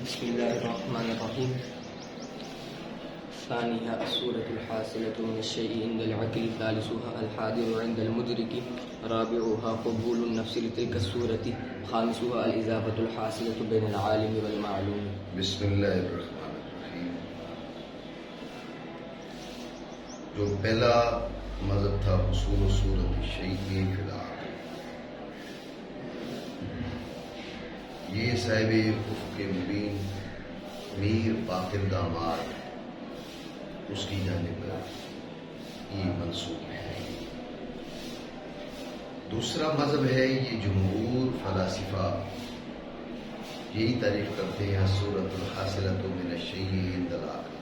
بسم الله الرحمن الرحيم. ثانيها الصورة الحاصلة من الشيء عند العقل. ثالثها الحاضر عند المدرك. رابعها قبول النفس لتلك الصورة. خامسها الإضافة الحاصلة بين العالم والمعلوم. بسم اللہ الرحمن الرحیم. جو پہلا مذہب تھا اصول و صورت الشیء فی العقل، یہ صاحب افق مبین میر باقر داماد اس کی جانب یہ منسوب ہے. دوسرا مذہب ہے یہ جمہور فلاسفہ یہی تعریف کرتے ہیں الصورۃ الحاصلۃ من الشیء عند العقل.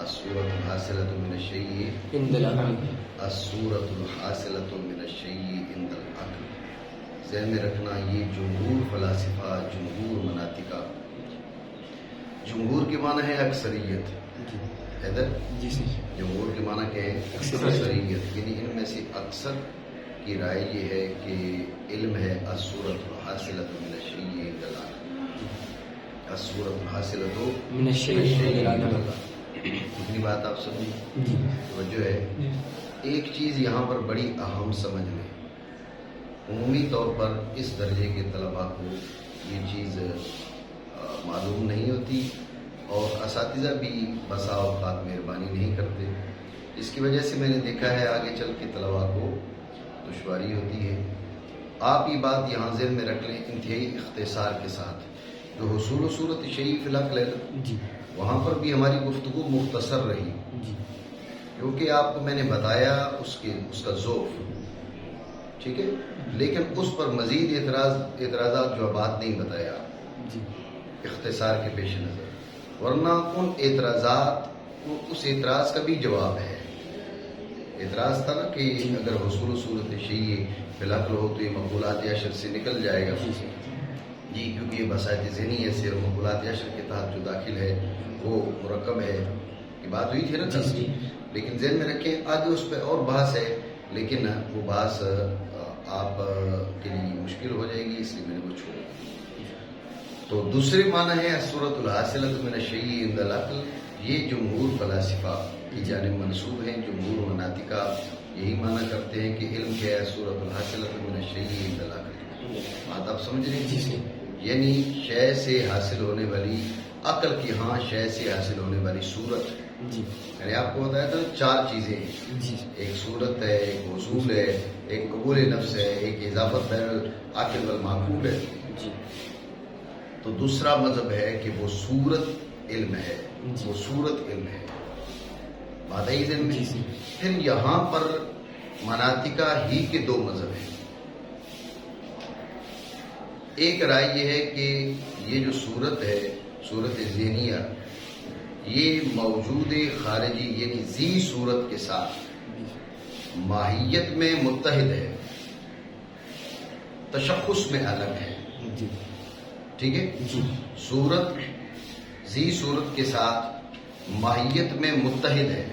الصورۃ الحاصلۃ من الشیء عند العقل. الصورۃ الحاصلۃ من الشیء عند العقل. ذہن میں رکھنا یہ جمہور فلاسفہ، جمہور مناطقہ. جمہور کے معنی ہے اکثریت. حیدر جی سر. جمہور کے معنی کیا ہے؟ اکثریت. یعنی ان میں سے اکثر کی رائے یہ ہے کہ علم ہے الصورۃ الحاصلۃ من الشیء عند العقل. الصورۃ الحاصلۃ من الشیء عند العقل. اتنی بات آپ سمجھیں. جی. توجہ ہے. ایک چیز یہاں پر بڑی اہم سمجھ لیں. عمومی طور پر اس درجے کے طلباء کو یہ چیز معلوم نہیں ہوتی اور اساتذہ بھی بسا اوقات مہربانی نہیں کرتے. اس کی وجہ سے میں نے دیکھا ہے آگے چل کے طلباء کو دشواری ہوتی ہے. آپ یہ بات یہاں ذہن میں رکھ لیں انتہائی اختصار کے ساتھ. جو حصول و صورت شیء فی العقل ہے جی. وہاں پر بھی ہماری گفتگو مختصر رہی جی. کیونکہ آپ کو میں نے بتایا اس کا ذوق، ٹھیک ہے، لیکن اس پر مزید اعتراضات جوابات نہیں بتایا جی. اختصار کے پیش نظر. ورنہ ان اعتراضات کو اس اعتراض کا بھی جواب ہے. اعتراض تھا نا کہ اگر حصول و صورت شیء فی العقل ہو تو یہ مقولات عشر سے نکل جائے گا. جی کیونکہ یہ بساط ذہنی ہے اور مقولات عشر کے تحت جو داخل ہے وہ مرکب ہے. یہ بات ہوئی تھی نا. لیکن ذہن میں رکھیں آگے اس پہ اور بحث ہے، لیکن وہ بحث آپ کے لیے مشکل ہو جائے گی، اس لیے میں نے وہ چھوڑا. تو دوسرے معنی ہے الصورۃ الحاصلۃ من الشیء عند العقل. یہ جمہور فلاسفہ کی جانب منسوب ہیں. جمہور مناطقہ یہی معنی کرتے ہیں کہ علم کیا ہے الصورۃ الحاصلۃ من الشیء عند العقل. بات آپ سمجھ رہے ہیں؟ یعنی شے سے حاصل ہونے والی عقل کی ہاں شے سے حاصل ہونے والی صورت. جی. یعنی آپ کو بتایا تھا چار چیزیں ہیں. جی. ایک صورت ہے، ایک حصول ہے، ایک قبول نفس ہے، ایک اضافت بین العاقل والمعقول ہے. جی. تو دوسرا مذہب ہے کہ وہ صورت علم ہے. وہ صورت علم ہے. بات آئی ذہن میں. پھر یہاں پر مناطقہ ہی کے دو مذہب ہیں. ایک رائے یہ ہے کہ یہ جو صورت ہے، صورت ذہنیہ، یہ موجود خارجی یعنی ذی صورت کے ساتھ ماہیت میں متحد ہے، تشخص میں الگ ہے. ٹھیک ہے. صورت ذی صورت کے ساتھ ماہیت میں متحد ہے،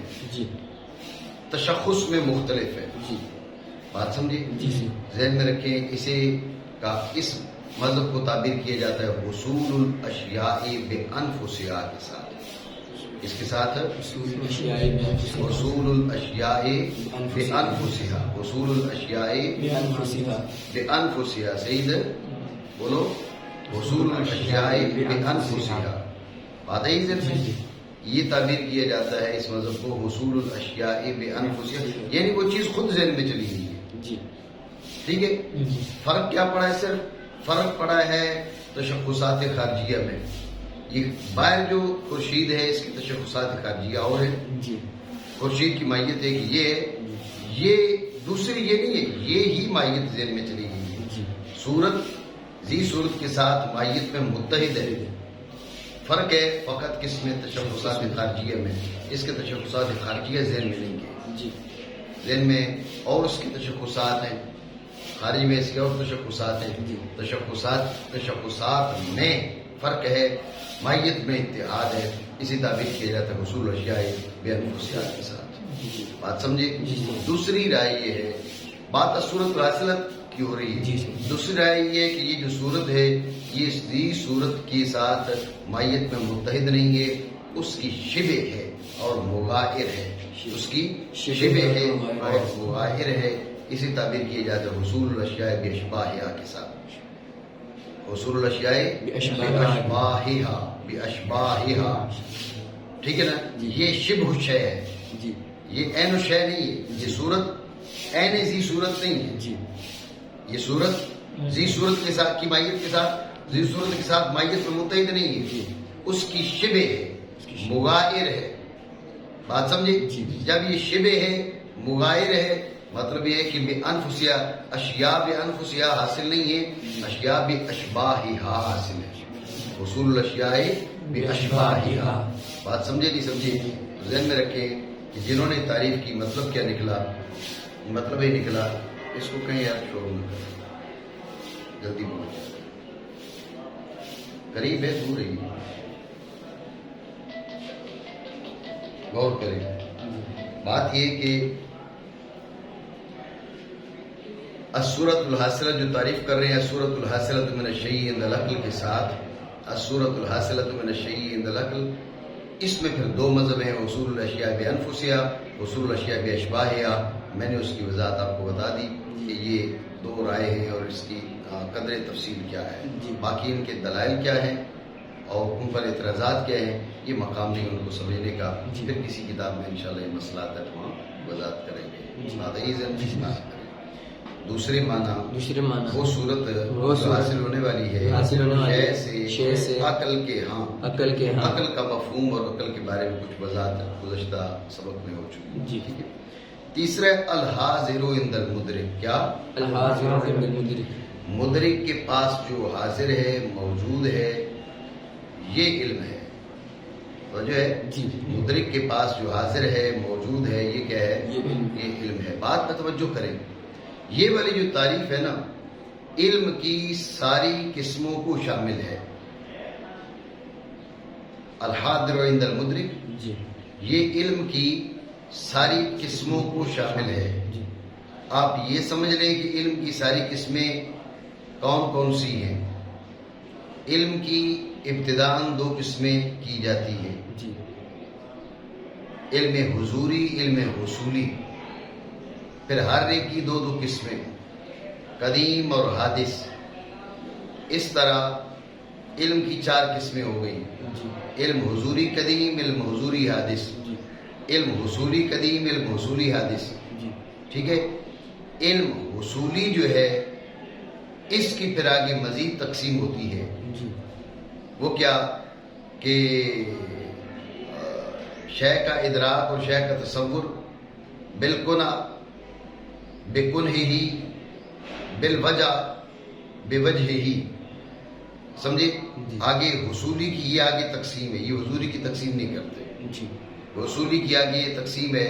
تشخص میں مختلف ہے. بات سمجھے؟ ذہن میں رکھیں. اسے کا اس مذہب کو تعبیر کیا جاتا ہے حصول الاشیاء بانفسها کے ساتھ. اس کے ساتھ حصول الاشیاء بانفسها. حصول الاشیاء بانفسها. سعید بولو. حصول الاشیاء بانفسها. بات ہے یہ تعبیر کیا جاتا ہے اس مذہب کو حصول الاشیاء بانفسها، یعنی وہ چیز خود ذہن میں چلی گئی ہے. ٹھیک ہے. فرق کیا پڑا ہے؟ صرف فرق پڑا ہے تشخصات خارجیہ میں. یہ باہر جو خورشید ہے اس کی تشخصات خارجیہ اور ہے. خورشید کی ماہیت ہے کہ یہ دوسری یہ نہیں ہے، یہ ہی ماہیت ذہن میں چلی گئی ہے. صورت ذی صورت کے ساتھ ماہیت میں متحد ہے. فرق ہے فقط کس میں؟ تشخصات خارجیہ میں. اس کے تشخصات خارجیہ ذہن میں نہیں ہے. ذہن میں اور اس کی تشخصات ہیں، خارج میں اس کے اور تشخصات ہیں. تشخصات میں فرق ہے، ماہیت میں اتحاد ہے. اسی تعبیر کیا جاتا ہے حصول الاشیاء بانفسها کے ساتھ. بات سمجھے؟ دوسری رائے یہ ہے، بات الصورۃ الحاصلۃ کی ہو رہی ہے. دوسری رائے یہ ہے کہ یہ جو صورت ہے یہ ذی صورت کے ساتھ مائیت میں متحد نہیں ہے، اس کی شبہ ہے اور مغائر ہے، اس کی شبہ ہے اور مغائر ہے. اسی تعبیر کی جاتا ہے حصول الاشیاء باشباہہا کے ساتھ. حصول الاشیاء باشباہہا، ٹھیک ہے نا؟ یہ شبہ شے ہے، جی یہ عین شے نہیں ہے. یہ صورت عین ذی صورت نہیں ہے. جی یہ صورت ذی صورت کے ساتھ کی مائیت کے ساتھ ذی صورت کے ساتھ مائیت میں متحد نہیں ہے، اس کی شبہ ہے، مغائر ہے. بات سمجھے؟ جب یہ شبہ ہے مغائر ہے، مطلب یہ ہے کہ بے انفسیا اشیاء بے انفسیا حاصل نہیں ہے، اشیاء بے اشباہہا حاصل ہے. حصول الاشیاء بے اشباہہا. بات سمجھے نہیں سمجھے؟ ذہن میں رکھیں کہ جنہوں نے تعریف کی مطلب کیا نکلا؟ مطلب یہ نکلا، اس کو کہیں یار شور نہ کریں، جلدی پہنچ قریب ہے دور ہے، غور کریں. بات یہ کہ الصورت الحاصلہ جو تعریف کر رہے ہیں، الصورت الحاصلہ من الشیء عند العقل کے ساتھ، الصورت الحاصلہ من الشیء عند العقل، اس میں پھر دو مذہب ہیں، حصول الاشیاء بانفسہا، حصول الاشیاء باشباہہا. میں نے اس کی وضاحت آپ کو بتا دی کہ یہ دو رائے ہیں اور اس کی قدر تفصیل کیا ہے. باقی ان کے دلائل کیا ہیں اور ان پر اعتراضات کیا ہیں، یہ مقام نہیں ان کو سمجھنے کا. پھر کسی کتاب میں انشاءاللہ یہ مسئلہ تک وہاں وضاحت کریں گے. دوسرے معنی وہ صورت حاصل ہونے والی ہے شے سے عقل کے ہاں، عقل کا مفہوم اور عقل کے بارے میں کچھ وضاحت گزشتہ سبق میں ہو چکی ہے. ٹھیک ہے. تیسرا الحاضر عند المدرک. کیا؟ الحاضر عند المدرک، مدرک کے پاس جو حاضر ہے، موجود ہے، یہ علم ہے. جو ہے مدرک کے پاس جو حاضر ہے، موجود ہے، یہ کیا ہے؟ یہ علم ہے. بات میں توجہ کریں، یہ والی جو تعریف ہے نا، علم کی ساری قسموں کو شامل ہے. الحاضر عند المدرک یہ علم کی ساری قسموں کو شامل ہے. آپ یہ سمجھ لیں کہ علم کی ساری قسمیں کون کون سی ہیں. علم کی ابتداءً دو قسمیں کی جاتی ہیں، علم حضوری، علم حصولی. پھر ہر ایک کی دو دو قسمیں، قدیم اور حادث. اس طرح علم کی چار قسمیں ہو گئی، علم حضوری قدیم، علم حضوری حادث، علم حصولی قدیم، علم حصولی حادث. ٹھیک ہے. علم حصولی جو ہے اس کی پھر آگے مزید تقسیم ہوتی ہے. وہ کیا کہ شے کا ادراک اور شے کا تصور بالکنا، بکنہ ہی، بالوجہ، بوجہ ہی. سمجھے؟ آگے حصولی کی یہ آگے تقسیم ہے، یہ حضوری کی تقسیم نہیں کرتے. حصولی کی آگے یہ تقسیم ہے،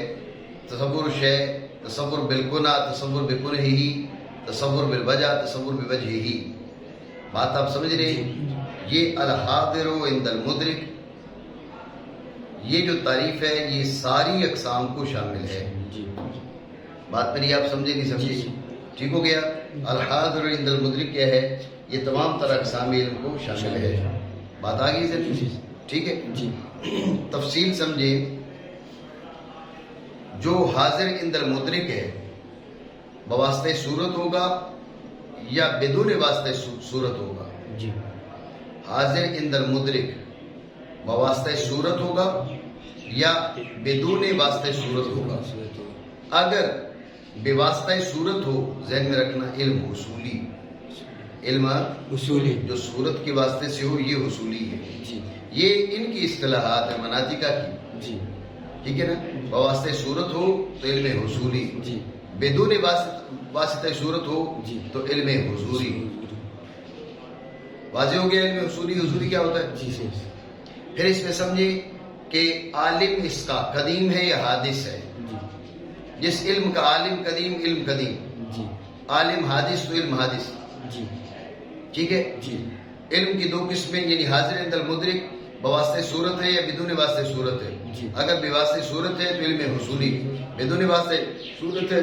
تصور شے، تصور بالکنا، تصور بکنہ ہی، تصور بالوجہ، تصور بوجہ ہی. بات آپ سمجھ رہے ہیں؟ یہ الحاضر عند المدرک، یہ جو تعریف ہے یہ ساری اقسام کو شامل ہے. بات میری آپ سمجھے نہیں سمجھے؟ ٹھیک ہو گیا. الحاضر عند المدرک کیا ہے؟ یہ تمام طرح اقسام علم کو شامل ہے. بات آ گئی سر؟ ٹھیک ہے. تفصیل سمجھے. جو حاضر عند المدرک ہے بواسطہ صورت ہوگا یا بدون واسطہ صورت ہوگا. حاضر عند المدرک بواسطہ صورت ہوگا یا بدون واسطہ صورت ہوگا. اگر بواسطہ صورت ہو، ذہن میں رکھنا، علم حصولی، علم حصولی جو صورت کے واسطے سے ہو یہ حصولی ہے. یہ ان کی اصطلاحات ہے مناطقہ کی. ٹھیک ہے نا. بواسطہ صورت ہو تو علم حصولی، بدون واسطہ صورت ہو تو علم حضوری. واضح ہو گیا؟ علم حصولی، حضوری کیا ہوتا ہے؟ پھر اس میں سمجھے کہ عالم اس کا قدیم ہے یا حادث ہے. جس علم کا عالم قدیم، علم قدیم، عالم حادث تو علم حادث. ٹھیک ہے. علم کی دو قسمیں، یعنی حاضر عند المدرک بواسطہ صورت ہے یا بدون واسطہ صورت ہے. اگر بواسطہ صورت ہے تو علم حصولی، بدون واسطہ صورت ہے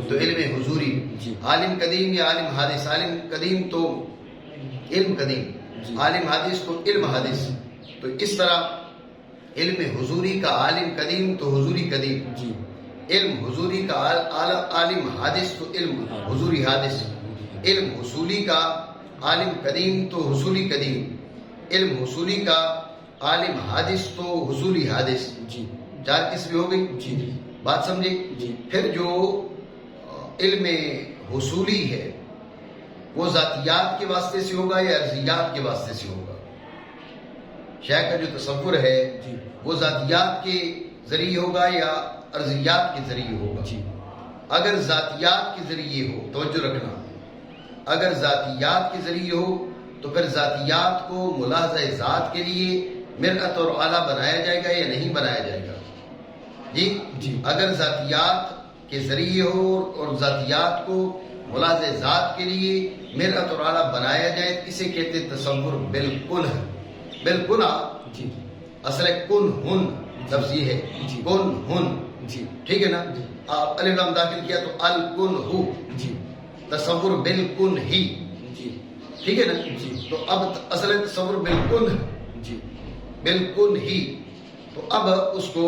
تو علم حضوری. عالم قدیم یا عالم حادث. عالم قدیم تو علم قدیم، عالم حدیث تو علم حدیث. تو اس طرح علم حضوری کا عالم قدیم تو حضوری قدیم، علم حضوری کا عالم حادث تو علم حضوری حادث، علم حصولی کا عالم قدیم تو حصولی قدیم، علم حصولی کا عالم حادث تو حصولی حادث. 4 قسمیں ہو گئی. بات سمجھے؟ پھر جو علم حصولی ہے وہ ذاتیات کے واسطے سے ہوگا یا ارضیات کے واسطے سے ہوگا؟ شے کا جو تصور ہے وہ ذاتیات کے ذریعے ہوگا یا ارضیات کے ذریعے ہوگا؟ اگر ذاتیات کے ذریعے ہو، توجہ رکھنا، اگر ذاتیات کے ذریعے ہو تو پھر ذاتیات کو ملاحظہ ذات کے لیے مرأت اور آلہ بنایا جائے گا یا نہیں بنایا جائے گا؟ اگر ذاتیات کے ذریعے ہو اور ذاتیات کو ملاحظہ ذات کے لیے مرأت اور آلہ بنایا جائے، اسے کہتے تصور بالکل ہے. بالکل اصل کن ہن لفظ یہ ہے، کن ہن. ٹھیک ہے نا؟ آپ الف لام داخل کیا تو الکن ہو، تصور بالکل ہی. ٹھیک ہے نا؟ تو اب اصل تصور بالکل بالکل ہی. تو اب اس کو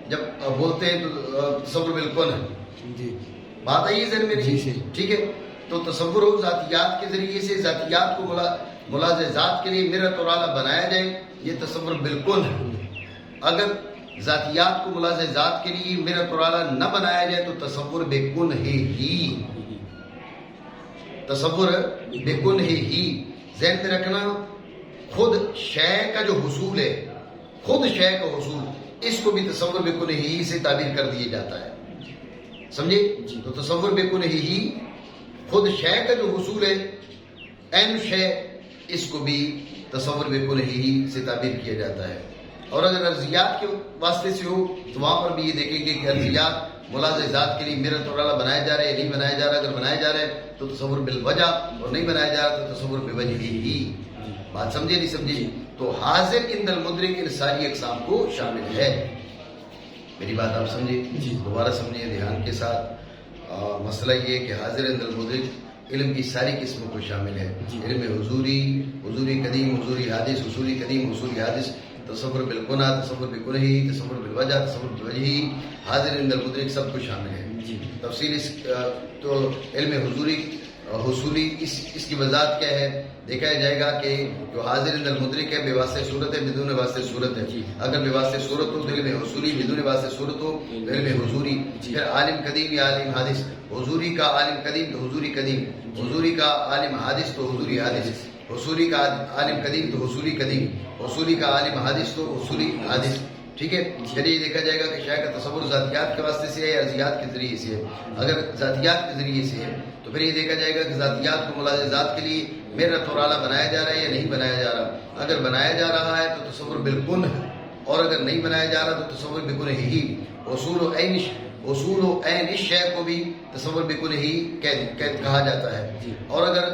جب بولتے ہیں تو تصور بالکل ہے. بات آئی ذہن میں؟ ٹھیک ہے. تو تصور ہو ذاتیات کے ذریعے سے، ذاتیات کو ملاحظہ ذات کے لیے مرأت اور آلہ بنایا جائے، یہ تصور بالکل ہے. اگر ذاتیات کو ملاحظہ ذات کے لیے مرأت اور آلہ نہ بنایا جائے تو تصور بےکن ہے ہی. تصور بےکن ہے ہی. ذہن میں رکھنا، خود شے کا جو حصول ہے، خود شے کا حصول، اس کو بھی تصور بےکن ہے ہی سے تعبیر کر دیا جاتا ہے. سمجھے؟ تو تصور بےکن ہے ہی، خود شے کا جو حصول ہے، عین شے، اس کو بھی تصور بےکن ہے ہی سے تعبیر کیا جاتا ہے. اور اگر ارضیات کے واسطے سے ہو تو وہاں پر بھی یہ دیکھیں گے کہ ارضیات ملاحظہ ذات کے لیے مرأت اور آلہ بنایا جا رہا ہے یا نہیں بنایا جا رہا. اگر بنایا جا رہا ہے تو تصور بالوجہ، اور نہیں بنایا جا رہا تو تصور بوجہ ہی. بات سمجھے نہیں سمجھے؟ تو حاضر عند المدرک ان ساری اقسام کو شامل ہے. میری بات آپ سمجھے؟ دوبارہ سمجھے دھیان کے ساتھ. مسئلہ یہ کہ حاضر عند المدرک علم کی ساری قسموں کو شامل ہے. علم حضوری، حضوری قدیم، حضوری حادث، حصولی قدیم، حصولی حادث، تصور بالکنا، تصور بالکنہی، تصور بالوجہ، تصور بالوجہی، حاضر عند المدرک سب کچھ شامل ہے. تفصیل اس تو علم حضوری حصولی اس کی وضاحت کیا ہے؟ دیکھا جائے گا کہ جو حاضر عند المدرک ہے بے واسطہ صورت ہے، بدون واسطہ صورت ہے. اگر بے واسطہ صورت ہو تو علم حصولی، بدون واسطہ صورت ہو تو علم حضوری. پھر عالم قدیم یا عالم حادث، حضوری کا عالم قدیم تو حضوری قدیم، حضوری کا عالم حادث تو حضوری حادث، حصولی کا عالم قدیم تو حصولی قدیم، حصولی کا عالم حادث تو حصولی حادث. ٹھیک ہے. پھر یہ دیکھا جائے گا کہ شے کا تصور ذاتیات کے واسطے سے ہے یا ارضیات کے ذریعے سے ہے. اگر ذاتیات کے ذریعے سے ہے تو پھر یہ دیکھا جائے گا کہ ذاتیات کو ملاحظہ ذات کے لیے مرأت اور آلہ بنایا جا رہا ہے یا نہیں بنایا جا رہا. اگر بنایا جا رہا ہے تو تصور بالکن ہے، اور اگر نہیں بنایا جا رہا تو تصور بکن ہی. اصول و عین اس شے کو بھی تصور بکن ہی کہا جاتا ہے. اور اگر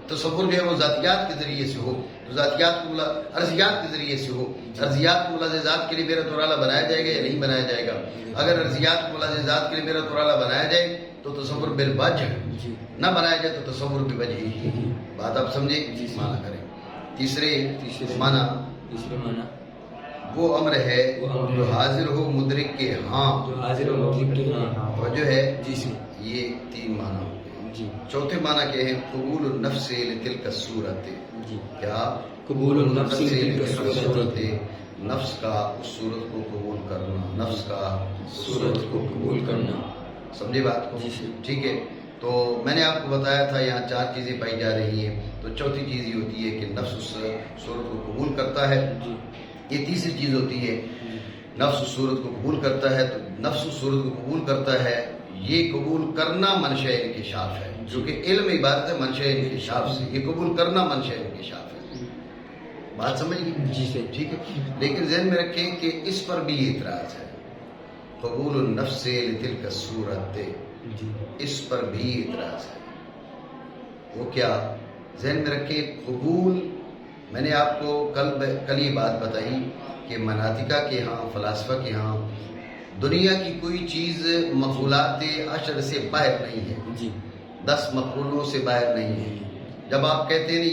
تصور جو ہے وہ ذاتیات کے ذریعے سے ہو تو ذاتیات کو ارضیات کے ذریعے سے ہو. ارضیات کو ملاحظہ ذات کے لیے مرأت اور آلہ بنایا جائے گا یا نہیں بنایا جائے گا. اگر ارضیات کو ملاحظہ ذات کے لیے مرأت اور آلہ بنایا جائے تو تصور بالوجہ، نہ بنایا جائے تو تصور بوجہ ہی. بات آپ سمجھے؟ معنی کریں. تیسرے معنی وہ امر ہے جو حاضر ہو مدرک کے ہاں، توجہ ہے. یہ 3 معنی ہو گئے. چوتھے معنی کیا ہے؟ قبول النفس لتلک الصورت. کیا؟ قبول النفس لتلک الصورت، نفس کا اس صورت کو قبول کرنا، نفس کا صورت کو قبول کرنا. سمجھے بات کو؟ ٹھیک ہے. تو میں نے آپ کو بتایا تھا یہاں 4 چیزیں پائی جا رہی ہیں. تو چوتھی چیز یہ ہوتی ہے کہ نفس اس صورت کو قبول کرتا ہے. یہ تیسری چیز ہوتی ہے نفس اس صورت کو قبول کرتا ہے. تو نفس اس صورت کو قبول کرتا ہے، یہ قبول کرنا منشأ انکشاف ہے. جو کہ علم عبادت ہے منشأ انکشاف سے، یہ قبول کرنا منشأ انکشاف ہے. بات سمجھ گئی؟ ٹھیک ہے. لیکن ذہن میں رکھیں کہ اس پر بھی اعتراض ہے. قبول النفس لتلک الصورت، اس پر بھی اعتراض ہے. وہ کیا؟ ذہن میں رکھیں قبول، میں نے آپ کو کل یہ بات بتائی کہ مناطقہ کے ہاں، فلاسفہ کے ہاں دنیا کی کوئی چیز مفعولات 10 سے باہر نہیں ہے. 10 مفعولوں سے باہر نہیں ہے. جب آپ کہتے ہیں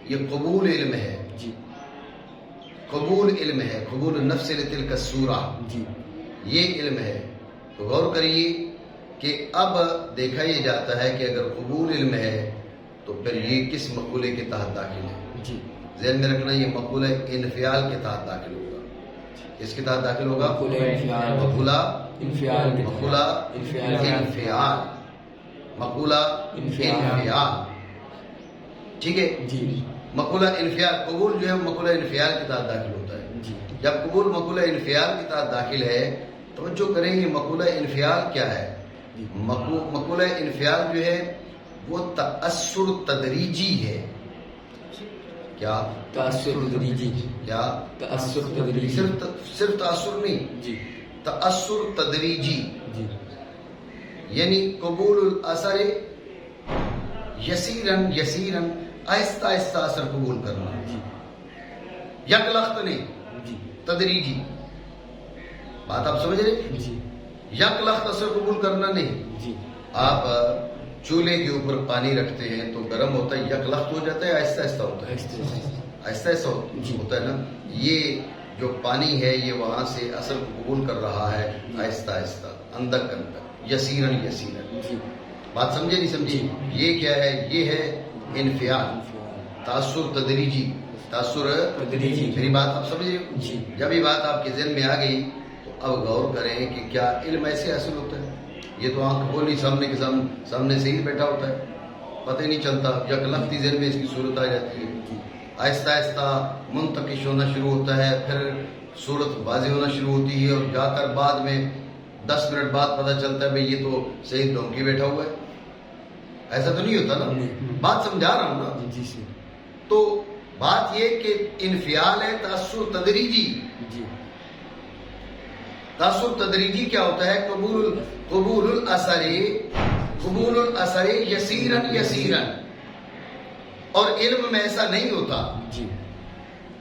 یہ قبول علم ہے، جی قبول علم ہے، قبول النفس لتلک الصورہ، جی یہ علم ہے، تو غور کریے کہ اب دیکھا یہ جاتا ہے کہ اگر قبول علم ہے تو پھر یہ کس مقولے کے تحت داخل ہے؟ جی ذہن میں رکھنا، یہ مقولہ انفعال کے تحت داخل ہوگا. اس کے تحت داخل ہوگا مقولہ انفعال، مقولہ انفعال، مقولہ انفعال، مقولہ انفعال. ٹھیک ہے، جی مقولہ انفعال، قبول جو ہے مقولہ انفعال کے تحت داخل ہوتا ہے. جی جب قبول مقولہ انفعال کے تحت داخل ہے، توجہ کریں یہ مقولہ انفعال کیا ہے؟ مقولہ انفعال جو ہے وہ تأثر تدریجی ہے. کیا تأثر تدریجی، کیا تأثر تدریجی، صرف تأثر نہیں، جی تأثر تدریجی، جی یعنی قبول الاثر یسیرن یسیرن، آہستہ آہستہ اثر قبول کرنا، جی یک لخت نہیں، جی تدریجی. بات آپ سمجھ رہے؟ جی یک لخت اثر قبول کرنا نہیں. جی آپ چولہے کے اوپر پانی رکھتے ہیں تو گرم ہوتا ہے، یک لخت ہو جاتا ہے، آہستہ آہستہ ہوتا ہے، آہستہ آہستہ ہوتا ہے نا. یہ جو پانی ہے یہ وہاں سے اثر کو قبول کر رہا ہے آہستہ آہستہ، اندک اندک، یسیرن یسیرن. جی بات سمجھے نہیں سمجھی؟ یہ کیا ہے؟ یہ ہے انفعال، تاثر تدریجی، تاثر تدریجی. میری بات آپ سمجھ رہے ہو؟ جی جب یہ بات آپ کے ذہن میں آ گئی تو اب غور کریں کہ کیا علم ایسے حاصل ہوتا ہے؟ یہ تو آنکھ کھولی سامنے کے سامنے سے ہی بیٹھا ہوتا ہے، پتہ ہی نہیں چلتا، یک لختی ذہن میں اس کی صورت آ جاتی ہے، آہستہ آہستہ منتقش ہونا شروع ہوتا ہے، پھر صورت واضح ہونا شروع ہوتی ہے، اور جا کر بعد میں 10 منٹ بعد پتہ چلتا ہے بھئی یہ تو صحیح ڈونکی بیٹھا ہوا ہے. ایسا تو نہیں ہوتا نا؟ بات سمجھا رہا ہوں نا؟ جی جی تو بات یہ کہ انفعال ہے تأثر تدریجی. جی تأثر تدریجی کیا ہوتا ہے؟ قبول الاثر یسیرن یسیرن. اور علم میں ایسا نہیں ہوتا. جی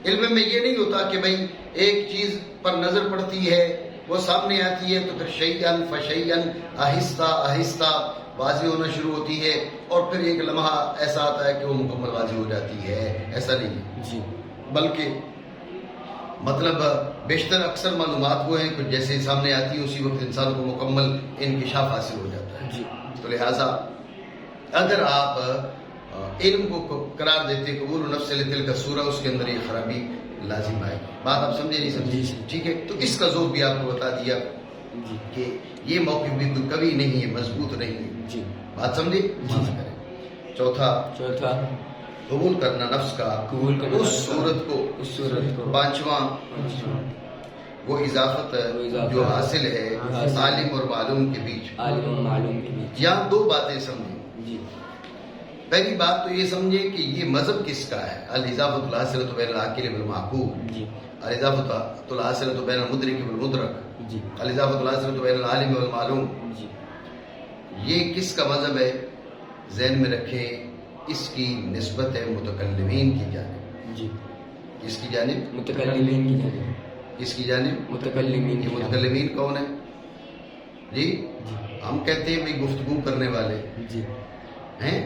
علم میں یہ نہیں ہوتا کہ بھئی ایک چیز پر نظر پڑتی ہے، وہ سامنے آتی ہے تو پھر شیئن فشیئن، آہستہ آہستہ واضح ہونا شروع ہوتی ہے، اور پھر ایک لمحہ ایسا آتا ہے کہ وہ مکمل واضح ہو جاتی ہے. ایسا نہیں ہے، جی بلکہ مطلب بیشتر اکثر معلومات وہ ہیں کہ جیسے سامنے آتی ہے اسی وقت انسان کو مکمل انکشاف حاصل ہو جاتا ہے. جی تو لہٰذا اگر آپ علم کو قرار دیتے قبول نفس لتلک الصورہ، اس کے اندر یہ خرابی لازم آئے گی. بات آپ سمجھے نہیں سمجھے؟ ٹھیک ہے، تو اس کا ذوق بھی آپ کو بتا دیا جی کہ یہ موقف بھی کوئی کبھی نہیں ہے، مضبوط نہیں ہے. جی بات سمجھے؟ چوتھا قبول کرنا نفس کا، قبول کرنا اس صورت کو. پانچواں وہ اضافت جو حاصل ہے عالم اور معلوم کے بیچ. عالم و معلوم کے بیچ. یہاں دو باتیں سمجھیں. جی پہلی بات تو یہ سمجھے کہ یہ مذہب کس کا ہے؟ الاضافۃ الحاصلۃ بین العاقل والمعقول، جی الاضافۃ الحاصلۃ بین المدرک والمدرک، جی الاضافۃ الحاصلۃ بین العالم والمعلوم. جی یہ کس کا مذہب ہے؟ ذہن میں رکھیں، اس کی نسبت ہے متکلمین کی جانب. جی اس کی جانب، متکلمین کی جانب، اس کی جانب. متکلمین یہ کی جانب. متکلمین کون ہیں؟ جی جی ہم کہتے ہیں بھئی گفتگو کرنے والے جی ہیں.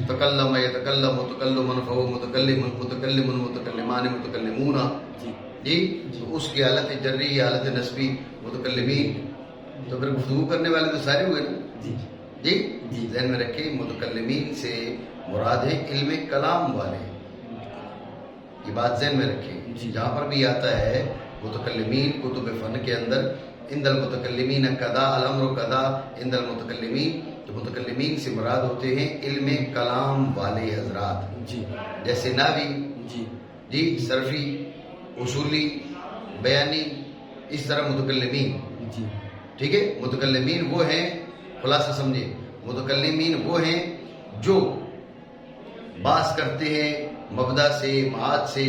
تکلم یتکلم متکلمن فهو متکلم، متکلم متکلمان متکلمون. جی جی تو اس کی حالت جری، حالت نسبی متکلمین. تو پھر گفتگو کرنے والے تو سارے ہوئے نا. جی جی جی ذہن میں رکھیں، متکلمین سے مراد ہے علم کلام والے. یہ بات ذہن میں رکھیں. جی. جہاں پر بھی آتا ہے متکلمین کتب فن کے اندر عند المتکلمین کذا الامر کذا عند المتکلمین، تو متکلمین سے مراد ہوتے ہیں علم کلام والے حضرات. جی جیسے ناوی، جی جی صرفی، اصولی، بیانی، اس طرح متکلمین. جی ٹھیک ہے، متکلمین وہ ہیں، خلاصہ سمجھے، متکلمین وہ ہیں جو باس کرتے ہیں مبدا سے، معاد سے.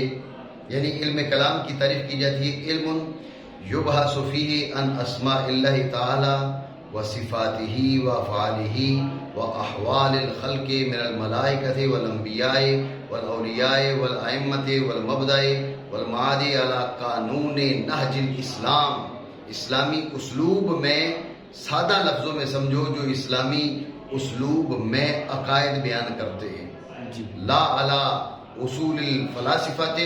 یعنی علم کلام کی تعریف کی جاتی ہے علم یبحث فیہ عن اسماء اللہ تعالی و صفاتہ و افعالہ و احوال الخلق من الملائکۃ والانبیاء والاولیاء والائمۃ والمبدأ والمعاد علی قانون نہج الاسلام. اسلامی اسلوب میں، سادہ لفظوں میں سمجھو، جو اسلامی اسلوب میں عقائد بیان کرتے ہیں. جی. لا علی اصول الفلاسفۃ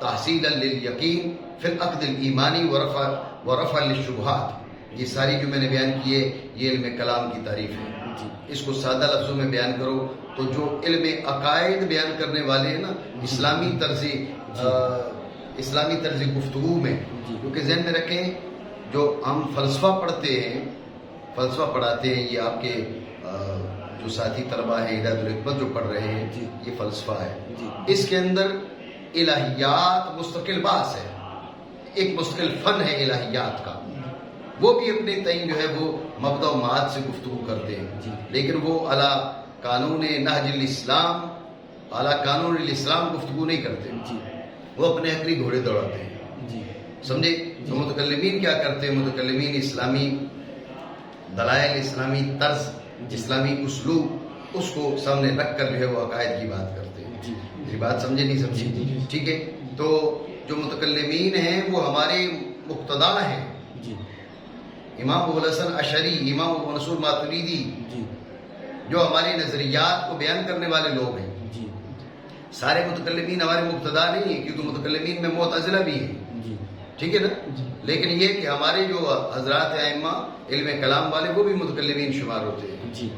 تحصیلا للیقین فی العقد الایمانی ورفع للشبہات. یہ ساری جو میں نے بیان کی ہے یہ علم کلام کی تعریف ہے. جی. اس کو سادہ لفظوں میں بیان کرو تو جو علم عقائد بیان کرنے والے ہیں نا اسلامی طرز گفتگو میں، جی. کیونکہ ذہن میں رکھیں جو ہم فلسفہ پڑھتے ہیں، فلسفہ پڑھاتے ہیں، یہ آپ کے جو ساتھی طلبہ ہیں ہدایت الحکمت جو پڑھ رہے ہیں، جی. یہ فلسفہ ہے. جی. اس کے اندر الہیات مستقل بحث ہے، ایک مستقل فن ہے الہیات کا. وہ بھی اپنے تعین جو ہے وہ مبدا و معاد سے گفتگو کرتے ہیں. جی. لیکن وہ اعلیٰ قانون نہج الاسلام، اعلیٰ قانون الاسلام گفتگو نہیں کرتے. جی. وہ اپنے عقلی گھوڑے دوڑاتے ہیں. جی. سمجھے؟ تو متکلمین کیا کرتے ہیں؟ متکلمین اسلامی دلائل، اسلامی طرز، اسلامی اسلوب، اس کو سامنے رکھ کر جو ہے وہ عقائد کی بات کرتے ہیں. جی. میری بات سمجھے نہیں سمجھے؟ جی. ٹھیک ہے. تو جو متکلمین ہیں وہ ہمارے مقتدا ہیں. جی. امام ابو الحسن اشعری، امام ابو منصور ماتریدی، جی. جو ہمارے نظریات کو بیان کرنے والے لوگ ہیں. جی. سارے متکلمین ہمارے مقتدا نہیں ہیں، کیونکہ متکلمین میں معتزلہ بھی ہیں. جی. ٹھیک ہے نا؟ لیکن یہ کہ ہمارے جو حضرات ائمہ علم کلام والے وہ بھی متکلمین شمار ہوتے ہیں. جی.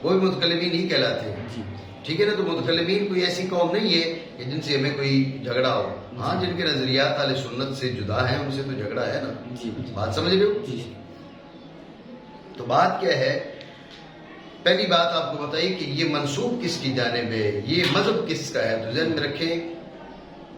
وہ بھی متکلمین ہی کہلاتے ہیں. جی. ٹھیک ہے نا؟ تو متکلمین کوئی ایسی قوم نہیں ہے کہ جن سے ہمیں کوئی جھگڑا ہو. ہاں، جن کے نظریات اہل سنت سے جدا ہیں ان سے تو جھگڑا ہے نا. جی. بات سمجھ رہے ہو؟ جی. تو بات کیا ہے؟ پہلی بات آپ کو بتائی کہ یہ منسوب کس کی جانب ہے، یہ مذہب کس کا ہے. تو ذہن میں رکھیں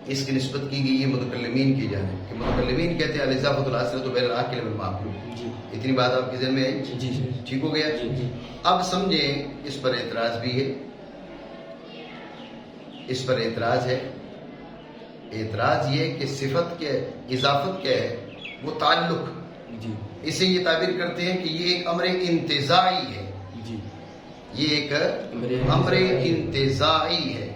اس کی نسبت کی گئی ہے متکلمین کی جانب، کہ متکلمین کہتے ہیں الاضافۃ الحاصلۃ بین العاقل والمعقول. جی. اتنی بات آپ کے ذہن میں آئی؟ جی. ٹھیک ہو گیا. جی. اب سمجھیں اس پر اعتراض بھی ہے. اس پر اعتراض ہے. اعتراض یہ کہ صفت کے اضافت کیا ہے؟ وہ تعلق. جی. اسے یہ تعبیر کرتے ہیں کہ یہ ایک امر انتزاعی ہے. جی. یہ ایک امر انتزاعی ہے.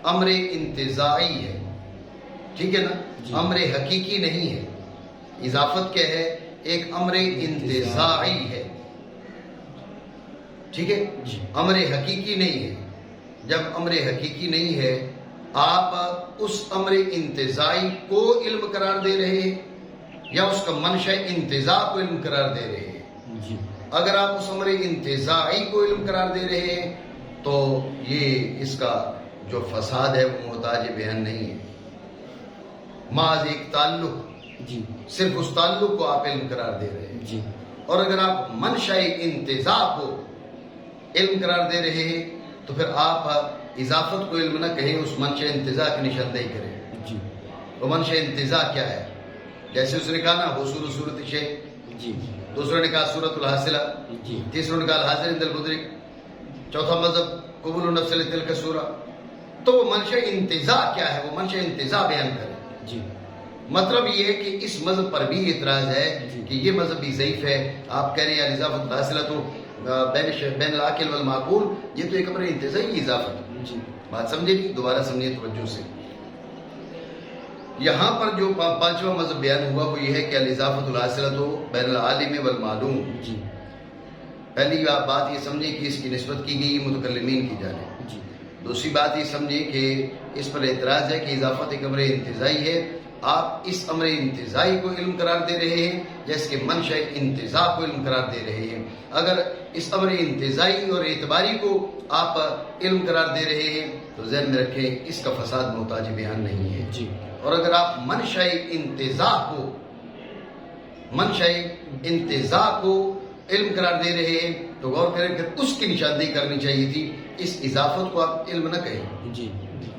امر انتزاعی ہے. ٹھیک ہے نا؟ جی. امر حقیقی نہیں ہے. اضافت کیا ہے؟ ایک امر انتزاعی ہے. ٹھیک ہے؟ جی. امر حقیقی نہیں ہے. جب امر حقیقی نہیں ہے آپ اس امر انتزاعی کو علم قرار دے رہے ہیں یا اس کا منشأ انتزاع کو علم قرار دے رہے ہیں؟ جی. اگر آپ اس امر انتزاعی کو علم قرار دے رہے ہیں تو یہ اس کا جو فساد ہے وہ محتاج بیان نہیں ہے. محض ایک تعلق، جی. صرف اس تعلق کو آپ علم قرار دے رہے ہیں. جی. اور اگر آپ منشأ انتزاع کو علم قرار دے رہے ہیں تو پھر آپ اضافت کو علم نہ کہیں، اس منشأ انتزاع کی نشاندہی کریں. جی. وہ منشأ انتزاع کیا ہے؟ جیسے اس نے کہا نا حصول صورت شے، جی. دوسروں نے کہا صورت الحاصلہ، جی. تیسروں نے کہا الحاضر عند المدرک، چوتھا مذہب قبول النفس لتلک الصورہ. تو وہ منشأ انتزاع کیا ہے؟ وہ منشأ انتزاع بیان کریں. جی. مطلب یہ ہے کہ اس مذہب پر بھی اعتراض ہے جی. کہ یہ مذہب بھی ضعیف ہے. آپ کہہ رہے ہیں الاضافۃ الحاصلہ تو بین العاقل والمعقول، یہ تو ایک امر انتزاعی اضافت. جی. بات سمجھے نہیں؟ دوبارہ سمجھے توجہ سے. یہاں پر جو پانچواں مذہب بیان ہوا وہ یہ ہے کہ الاضافۃ الحاصلہ تو بین العالم والمعلوم. جی. پہلی بات یہ سمجھیں کہ اس کی نسبت کی گئی متکلمین کی جانب. جی. دوسری بات یہ سمجھیں کہ اس پر اعتراض ہے کہ اضافت ایک امر انتزاعی ہے. آپ اس امر انتزاعی کو علم قرار دے رہے ہیں یا اس کے منشأ انتزاع کو علم قرار دے رہے ہیں؟ اگر اس امر انتزاعی اور اعتباری کو آپ علم قرار دے رہے ہیں تو ذہن میں رکھیں اس کا فساد محتاج بیان نہیں ہے. جی. اور اگر آپ منشأ انتزاع کو علم قرار دے رہے ہیں تو غور کریں کہ اس کی نشاندہی کرنی چاہیے تھی. اس اضافت کو آپ علم نہ کہیں. جی.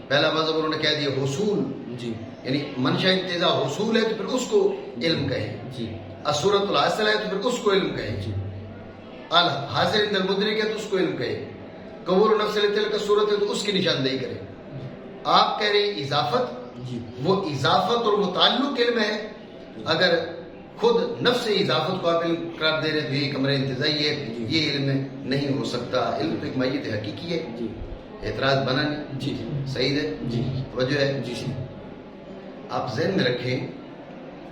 پہلا مذہب انہوں نے کہہ دیا حصول، جی. یعنی منشأ انتزاع حصول ہے تو پھر اس کو علم کہیں. جی. الصورۃ الحاصلہ ہے تو پھر اس کو علم کہیں. جی. الحاضر عند المدرک ہے تو اس کو علم کہیں. قبول النفس لتلک الصورۃ ہے تو اس کی نشاندہی کریں. آپ کہہ رہے ہیں اضافت، جی. وہ اضافت اور وہ تعلق علم ہے. اگر خود نفس اضافت کو آپ علم قرار دے رہے تو یہ ایک امر انتزاعی ہے، یہ علم نہیں ہو سکتا. علم تو ایک میت حقیقی ہے. جی. اعتراض بنا نہیں. جی. صحیح ہے. جی. توجہ ہے. جی. آپ ذہن میں رکھیں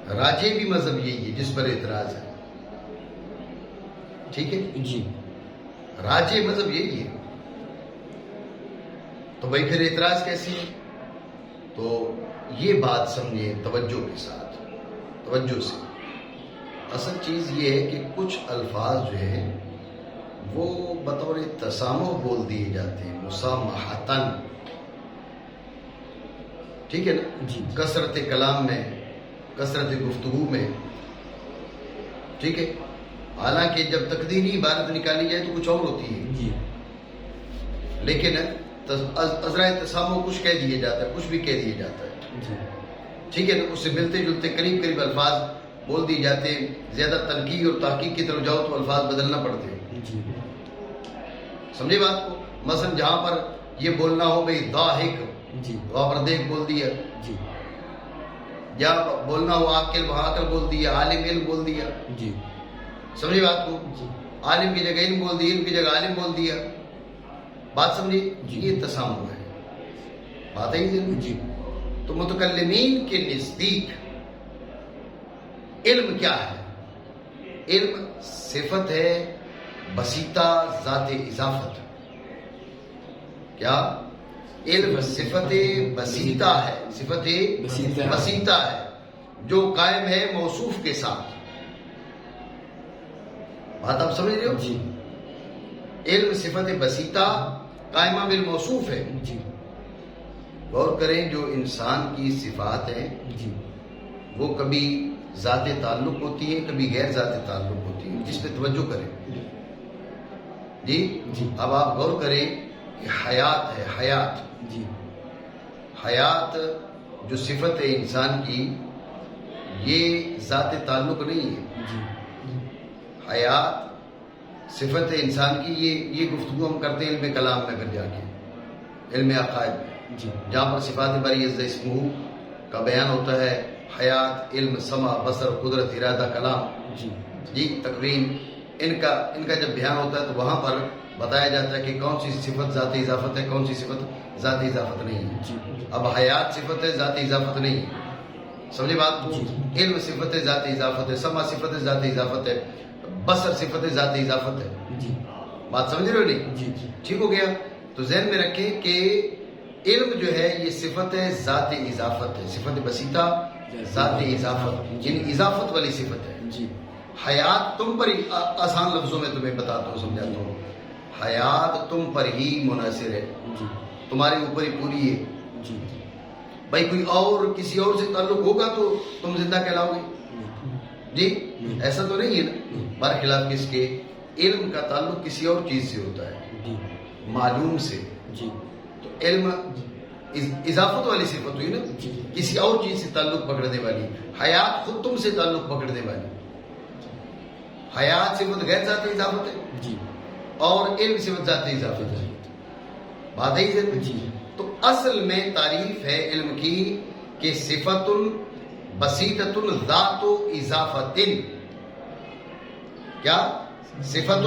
راجے بھی مذہب یہی ہے جس پر اعتراض ہے. ٹھیک ہے. جی. راجے مذہب یہی ہے. تو بھائی پھر اعتراض کیسی ہے؟ تو یہ بات سمجھیں توجہ کے ساتھ، توجہ سے. اصل چیز یہ ہے کہ کچھ الفاظ جو ہیں وہ بطور تسامح بول دیے جاتے ہیں، مسامحتن، ٹھیک ہے نا؟ جی. کثرت کلام میں، کثرت گفتگو میں، ٹھیک ہے. حالانکہ جب تقدیری عبارت نکالی جائے تو کچھ اور ہوتی ہے، جی. لیکن عذرائے تسامح کچھ کہہ دیا جاتا ہے، کچھ بھی کہہ دیا جاتا ہے، جی. ٹھیک ہے نا؟ اس سے ملتے جلتے قریب قریب الفاظ بول دیے جاتے ہیں. زیادہ تنقید اور تحقیق کی طرف جاؤ تو الفاظ بدلنا پڑتے ہیں. جی. سمجھے بات کو؟ مثلا جہاں پر یہ بولنا ہو بھئی ضاحک، جی. وہاں پر دیکھ بول دیا. جی. جہاں بولنا ہو عاقل، وہاں عقل بول دیا. عالم، علم بول دیا. جی. سمجھے بات کو؟ جی. عالم کی جگہ علم بول دیا، علم کی جگہ عالم بول دیا. بات سمجھے؟ جی. یہ تسامح ہے. بات ہے ہی. جی. تو متکلمین کے نزدیک علم کیا ہے؟ علم صفت ہے بسیطہ ذات اضافت. کیا؟ علم صفت بسیطہ ہے، صفت بسیطہ ہے جو قائم ہے موصوف کے ساتھ. بات آپ سمجھ رہے ہو؟ جی. علم صفت بسیطہ قائمہ بالموصوف ہے. جی. غور کریں، جو انسان کی صفات ہیں جی. وہ کبھی ذات تعلق ہوتی ہیں، کبھی غیر ذات تعلق ہوتی ہیں. جس پہ توجہ کریں. جی. جی. اب آپ غور کریں کہ حیات ہے، حیات، جی. حیات جو صفت ہے انسان کی، یہ ذات تعلق نہیں ہے. جی. حیات صفت ہے انسان کی. یہ گفتگو ہم کرتے ہیں علم کلام میں، اگر جا کے علم عقائد میں، جی. جہاں پر صفات باری عز اسمہ کا بیان ہوتا ہے. حیات، علم، سمع، بصر، قدرت، ارادہ، کلام، جی. جی، تقویم، ان کا جب بیان ہوتا ہے تو وہاں پر بتایا جاتا ہے کہ کون سی صفت ذات اضافت ہے، کون سی صفت ذات اضافت نہیں ہے. جی. اب حیات صفت ہے، ذات اضافت نہیں ہے. سمجھے بات کو؟ جی. علم صفت ہے، ذات اضافت ہے. سمع صفت ہے، ذات اضافت ہے. بصر صفت ہے، ذات اضافت ہے. جی. بات سمجھ رہے ہو نہیں؟ جی. جی. ٹھیک ہو گیا؟ تو ذہن میں رکھیں کہ علم جو ہے یہ صفت ہے ذات اضافت ہے، صفت بسیطہ ذات اضافت، یعنی اضافت والی صفت ہے. جی. حیات تم پر ہی، آسان لفظوں میں تمہیں بتاتا ہوں، سمجھاتا ہوں. حیات تم پر ہی منحصر ہے، جی. تمہارے اوپر ہی پوری ہے. جی. بھائی کوئی اور کسی اور سے تعلق ہوگا تو تم زندہ کہلاؤ گے. جی، ایسا تو نہیں ہے نا. برخلاف کس کے؟ علم کا تعلق کسی اور چیز سے ہوتا ہے، جی. معلوم سے. جی. تو علم اضافت والی صفت ہوئی نا، جی. کسی اور چیز سے تعلق پکڑنے والی. حیات خود تم سے تعلق پکڑنے والی. حیات صفت غیر ذاتی اضافت ہے، جی. اور علم صفت ذاتی اضافت ہے. بات ہے ہی. جی. تو اصل میں تعریف ہے علم کی کہ صفت بسیطۃ ذات اضافت. کیا؟ صفت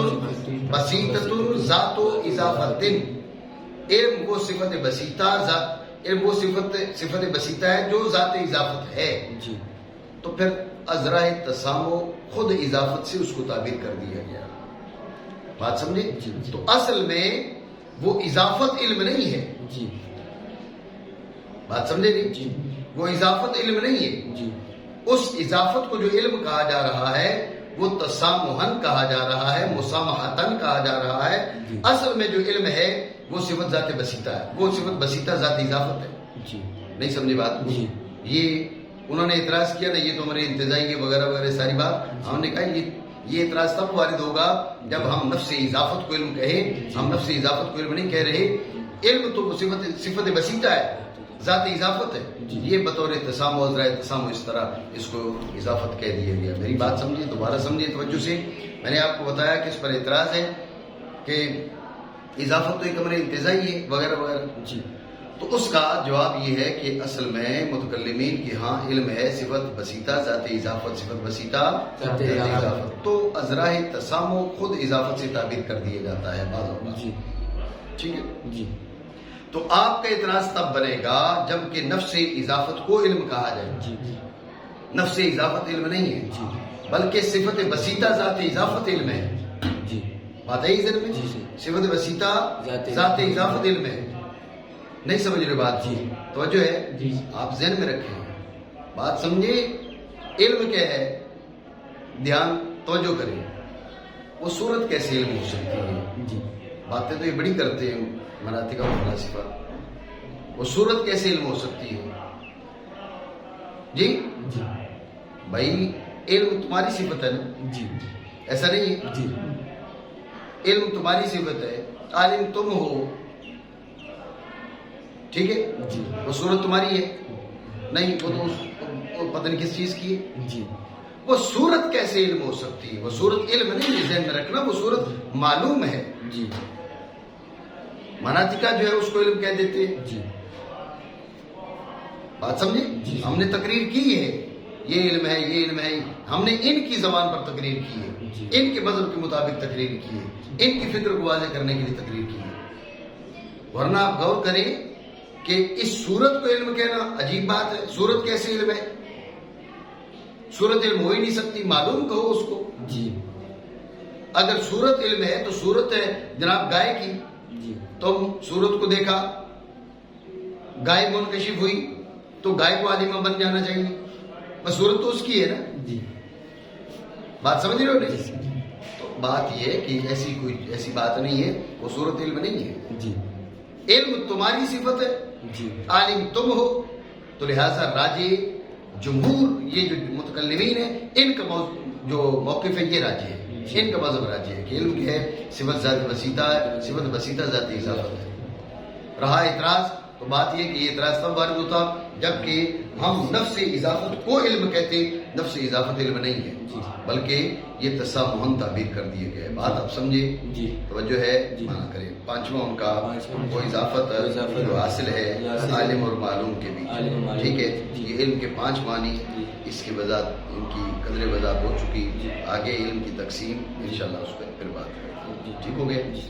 بسیطۃ ذات اضافت. علم وہ صفت بسیطہ، علم وہ صفت بسیطہ ہے جو ذات اضافت ہے. جی. تو پھر عذرائے تسامح خود اضافت سے اس کو تعبیر کر دیا گیا. بات سمجھے؟ جی. تو اصل میں وہ اضافت علم نہیں ہے. جی. بات سمجھے نہیں؟ جی. وہ اضافت علم نہیں ہے. جی. اس اضافت کو جو علم کہا جا رہا ہے وہ تسامحن کہا جا رہا ہے، مسامحتن کہا جا رہا ہے. جی. اصل میں جو علم ہے وہ صفت ذات بسیطہ ہے، وہ صفت بسیطہ ذات اضافت ہے. جی. نہیں سمجھے بات کو؟ جی. یہ انہوں نے اعتراض کیا نا، یہ تو ہمارے انتظائی وغیرہ وغیرہ ساری بات. ہم نے کہا یہ اعتراض تب وارد ہوگا جب ہم نفس اضافت کو علم کہیں. ہم نفس اضافت کو علم نہیں کہہ رہے. علم تو صفت بسیطہ ہے، ذات اضافت ہے. یہ بطور تسامح، عذرائے تسامح، اس طرح اس کو اضافت کہہ دیا گیا. میری بات سمجھیے، دوبارہ سمجھیے توجہ سے. میں نے آپ کو بتایا کہ اس پر اعتراض ہے کہ اضافت تو ایک ہمارے انتظائی ہے وغیرہ وغیرہ. جی. تو اس کا جواب یہ ہے کہ اصل میں متکلمین کی ہاں علم ہے صفت بسیطہ ذات اضافت، صفت بسیطہ ذات اضافت. تو عذرائے تسامح خود اضافت سے تعبیر کر دیا جاتا ہے بعض اوقات. جی. ٹھیک ہے. جی. تو آپ کا اعتراض تب بنے گا جب کہ نفس اضافت کو علم کہا جائے. جی. نفس اضافت علم نہیں ہے، جی. بلکہ صفت بسیطہ ذات اضافت علم ہے. جی. بات ہے ذہن میں؟ جی. صفت بسیطہ ذات اضافت علم ہے. نہیں سمجھ رہے بات؟ جی توجہ ہے؟ جی آپ ذہن میں رکھیں بات، سمجھے علم کیا ہے، دھیان توجہ کریں. وہ صورت کیسے علم ہو سکتی ہے؟ جی باتیں تو یہ بڑی کرتے ہیں مناطق اور فلاسفہ. وہ صورت کیسے علم ہو سکتی ہے؟ جی جی بھائی علم تمہاری صفت ہے نا، جی ایسا نہیں ہے؟ جی علم تمہاری صفت ہے، عالم تم ہو، ٹھیک ہے؟ جی وہ صورت تمہاری ہے نہیں، وہ تو وہ پتہ نہیں کس چیز کی ہے. جی وہ صورت کیسے علم ہو سکتی ہے؟ وہ صورت علم نہیں ہے، ذہن میں رکھنا، وہ صورت معلوم ہے. جی مناطقہ جو ہے اس کو علم کہہ دیتے ہیں. جی بات سمجھے؟ جی. ہم نے تقریر کی ہے یہ علم ہے، یہ علم ہے، ہم نے ان کی زبان پر تقریر کی ہے، جی. ان کے مذہب کے مطابق تقریر کی ہے، ان کی فکر کو واضح کرنے کے لیے تقریر کی ہے. ورنہ آپ غور کریں کہ اس صورت کو علم کہنا عجیب بات ہے. صورت کیسے علم ہے؟ صورت علم ہو ہی نہیں سکتی، معلوم کہو اس کو. جی اگر صورت علم ہے تو صورت ہے جناب گائے کی، جی تم صورت کو دیکھا، گائے منکشف ہوئی تو گائے کو عالمہ بن جانا چاہیے، بس صورت تو اس کی ہے نا. جی بات سمجھ رہے ہو نہیں؟ تو بات یہ ہے کہ ایسی بات نہیں ہے، وہ صورت علم نہیں ہے. جی علم تمہاری صفت ہے، جی عالم تم ہو. تو لہذا راجے جمہور یہ جو متکلمین ہیں ان کا جو موقف ہے یہ راجے ہے، ان کا مذہب راجے ہے کہ علم کیا ہے؟ صفت ذات وسیطہ ہے، صفت وسیطہ ذاتی اضافت ہے. رہا اعتراض، تو بات یہ کہ یہ اعتراض تب وارد ہوتا جبکہ ہم نفس اضافت کو علم کہتے. نفس اضافت علم نہیں ہے بلکہ یہ تسامحاً تعبیر کر دیے گئے. بات آپ سمجھے؟ جی توجہ ہے؟ جی. مانا کریں پانچواں ان کا پانچواں وہ اضافت جو حاصل ہے عالم اور معلوم کے عالم و معلوم. بیچ، ٹھیک ہے؟ جی. یہ علم کے 5 معنی، جی. اس کی وضاحت ان کی قدر وضاحت ہو چکی. جی. آگے علم کی تقسیم انشاءاللہ اس پہ پھر بات کریں. جی. ٹھیک ہو گیا؟ جی.